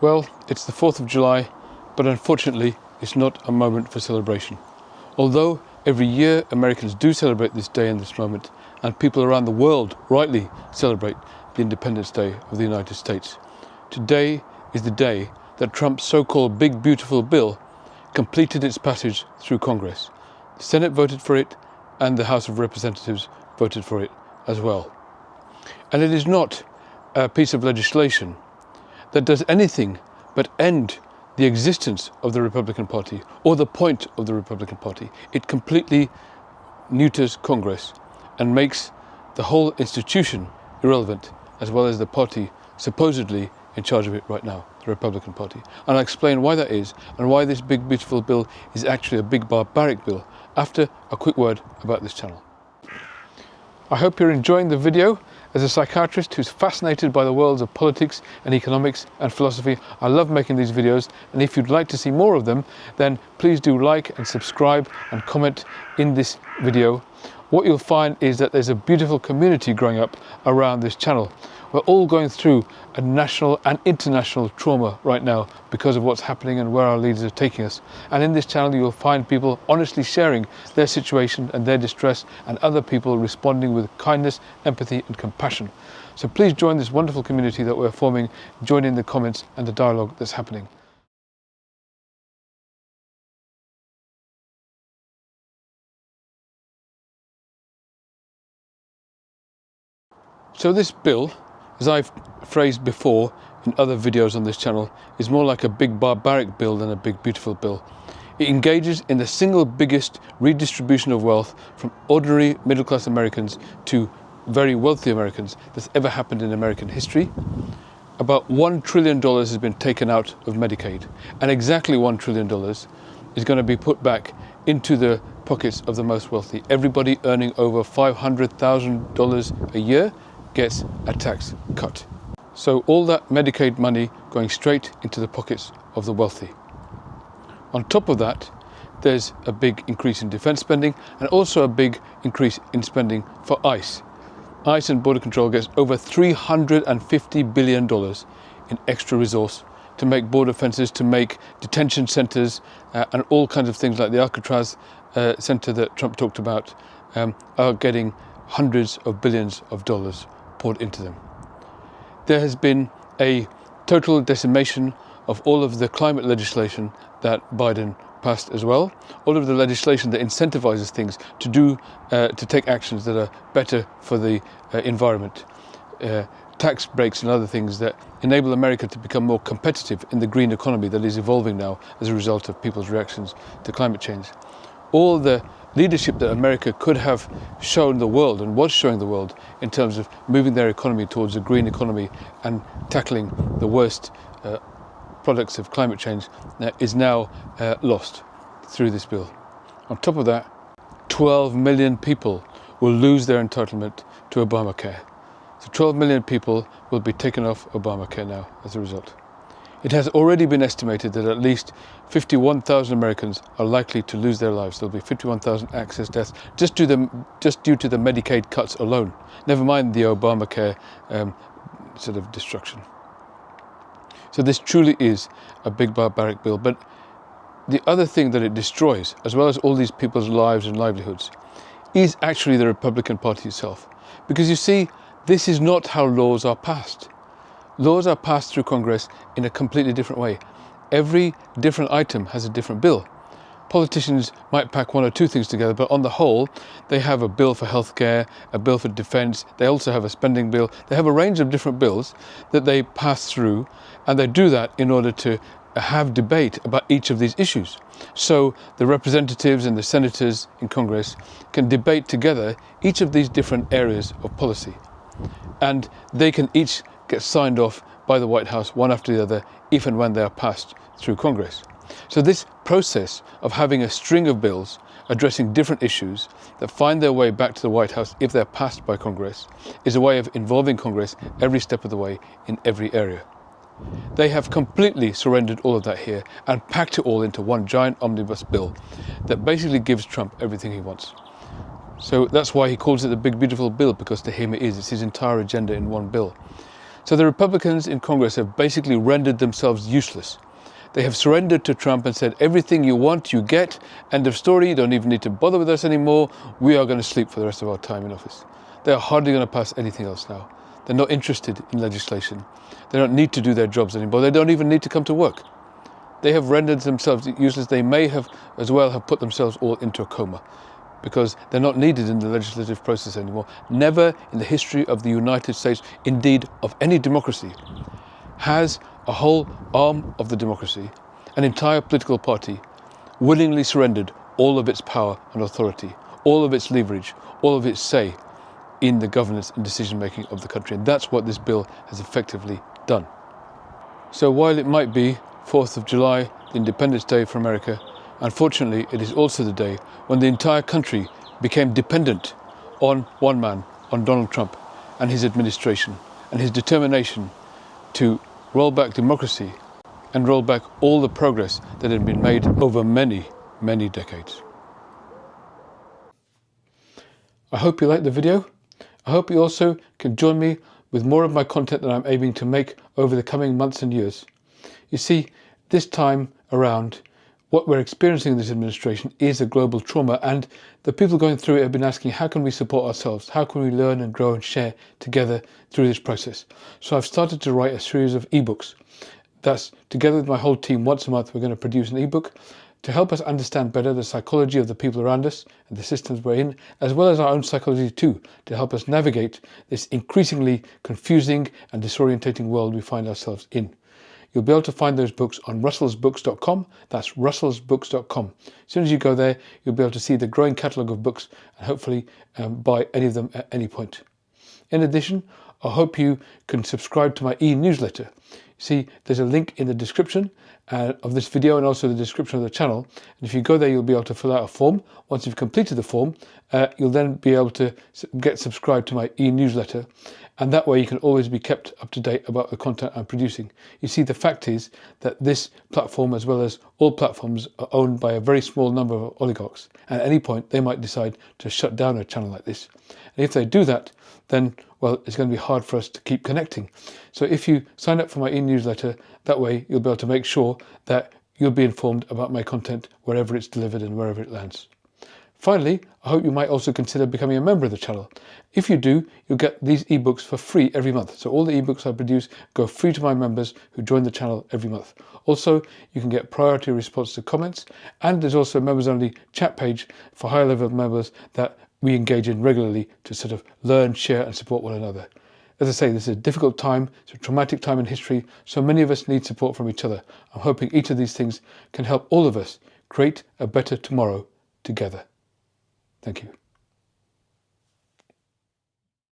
Well, it's the 4th of July, but unfortunately it's not a moment for celebration. Although every year Americans do celebrate this day and this moment, and people around the world rightly celebrate the Independence Day of the United States, today is the day that Trump's so-called Big Beautiful Bill completed its passage through Congress. The Senate voted for it and the House of Representatives voted for it as well. And it is not a piece of legislation that does anything but end the existence of the Republican Party or the point of the Republican Party. It completely neuters Congress and makes the whole institution irrelevant, as well as the party supposedly in charge of it right now, the Republican Party. And I'll explain why that is and why this Big Beautiful Bill is actually a big barbaric bill after a quick word about this channel. I hope you're enjoying the video. As a psychiatrist who's fascinated by the worlds of politics and economics and philosophy, I love making these videos, and if you'd like to see more of them, then please do like and subscribe and comment in this video. What you'll find is that there's a beautiful community growing up around this channel. We're all going through a national and international trauma right now because of what's happening and where our leaders are taking us. And in this channel you'll find people honestly sharing their situation and their distress, and other people responding with kindness, empathy and compassion. So please join this wonderful community that we're forming, join in the comments and the dialogue that's happening. So this bill, as I've phrased before in other videos on this channel, is more like a big barbaric bill than a big beautiful bill. It engages in the single biggest redistribution of wealth from ordinary middle-class Americans to very wealthy Americans that's ever happened in American history. About $1 trillion has been taken out of Medicaid, and exactly $1 trillion is going to be put back into the pockets of the most wealthy. Everybody earning over $500,000 a year gets a tax cut. So all that Medicaid money going straight into the pockets of the wealthy. On top of that, there's a big increase in defense spending and also a big increase in spending for ICE. ICE and Border Control gets over $350 billion in extra resource to make border fences, to make detention centers, and all kinds of things like the Alcatraz center that Trump talked about are getting hundreds of billions of dollars poured into them. There has been a total decimation of all of the climate legislation that Biden passed as well. All of the legislation that incentivizes things to take actions that are better for the environment. Tax breaks and other things that enable America to become more competitive in the green economy that is evolving now as a result of people's reactions to climate change. All the leadership that America could have shown the world and was showing the world in terms of moving their economy towards a green economy and tackling the worst products of climate change is now lost through this bill. On top of that, 12 million people will lose their entitlement to Obamacare. So 12 million people will be taken off Obamacare now as a result. It has already been estimated that at least 51,000 Americans are likely to lose their lives. There'll be 51,000 access deaths just due to the Medicaid cuts alone. Never mind the Obamacare sort of destruction. So this truly is a big barbaric bill. But the other thing that it destroys, as well as all these people's lives and livelihoods, is actually the Republican Party itself. Because you see, this is not how laws are passed. Laws are passed through Congress in a completely different way. Every different item has a different bill. Politicians might pack one or two things together, but on the whole, they have a bill for healthcare, a bill for defense, they also have a spending bill. They have a range of different bills that they pass through, and they do that in order to have debate about each of these issues. So the representatives and the senators in Congress can debate together each of these different areas of policy. And they can each get signed off by the White House one after the other, if and when they are passed through Congress. So this process of having a string of bills addressing different issues that find their way back to the White House if they're passed by Congress is a way of involving Congress every step of the way in every area. They have completely surrendered all of that here and packed it all into one giant omnibus bill that basically gives Trump everything he wants. So that's why he calls it the Big Beautiful Bill, because to him it is. It's his entire agenda in one bill. So the Republicans in Congress have basically rendered themselves useless. They have surrendered to Trump and said, everything you want, you get. End of story. You don't even need to bother with us anymore. We are going to sleep for the rest of our time in office. They are hardly going to pass anything else now. They're not interested in legislation. They don't need to do their jobs anymore. They don't even need to come to work. They have rendered themselves useless. They may have as well have put themselves all into a coma because they're not needed in the legislative process anymore. Never in the history of the United States, indeed of any democracy, has a whole arm of the democracy, an entire political party, willingly surrendered all of its power and authority, all of its leverage, all of its say in the governance and decision-making of the country. And that's what this bill has effectively done. So while it might be 4th of July, Independence Day for America, unfortunately it is also the day when the entire country became dependent on one man, on Donald Trump and his administration and his determination to roll back democracy and roll back all the progress that had been made over many, many decades. I hope you liked the video. I hope you also can join me with more of my content that I'm aiming to make over the coming months and years. You see, this time around, what we're experiencing in this administration is a global trauma, and the people going through it have been asking, how can we support ourselves? How can we learn and grow and share together through this process? So I've started to write a series of ebooks. That's together with my whole team, once a month, we're going to produce an ebook to help us understand better the psychology of the people around us and the systems we're in, as well as our own psychology too, to help us navigate this increasingly confusing and disorientating world we find ourselves in. You'll be able to find those books on russellsbooks.com. That's russellsbooks.com. As soon as you go there, you'll be able to see the growing catalogue of books and hopefully buy any of them at any point. In addition, I hope you can subscribe to my e-newsletter. See, there's a link in the description of this video and also the description of the channel. And if you go there, you'll be able to fill out a form. Once you've completed the form, you'll then be able to get subscribed to my e-newsletter. And that way you can always be kept up to date about the content I'm producing. You see, the fact is that this platform, as well as all platforms, are owned by a very small number of oligarchs. And at any point, they might decide to shut down a channel like this. And if they do that, then, well, it's going to be hard for us to keep connecting. So if you sign up for my e-newsletter, that way you'll be able to make sure that you'll be informed about my content wherever it's delivered and wherever it lands. Finally, I hope you might also consider becoming a member of the channel. If you do, you'll get these ebooks for free every month. So all the ebooks I produce go free to my members who join the channel every month. Also, you can get priority response to comments, and there's also a members-only chat page for higher-level members that we engage in regularly to sort of learn, share, and support one another. As I say, this is a difficult time, it's a traumatic time in history, so many of us need support from each other. I'm hoping each of these things can help all of us create a better tomorrow together. Thank you.